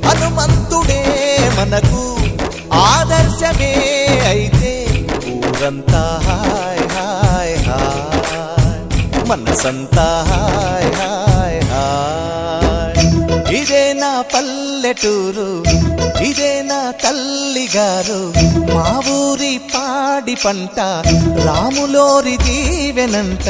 హనుమంతుడే మనకు ఆదర్శమే అయితే ఊరంతా హాయ్ హాయ్ హాయ్ మనసంతా హాయ్ హాయ్ హాయ్ ఇదే నా పల్లెటూరు ఇదే నా తల్లిగారు మా ఊరి పాడి పంట రాములోరి దీవెనంట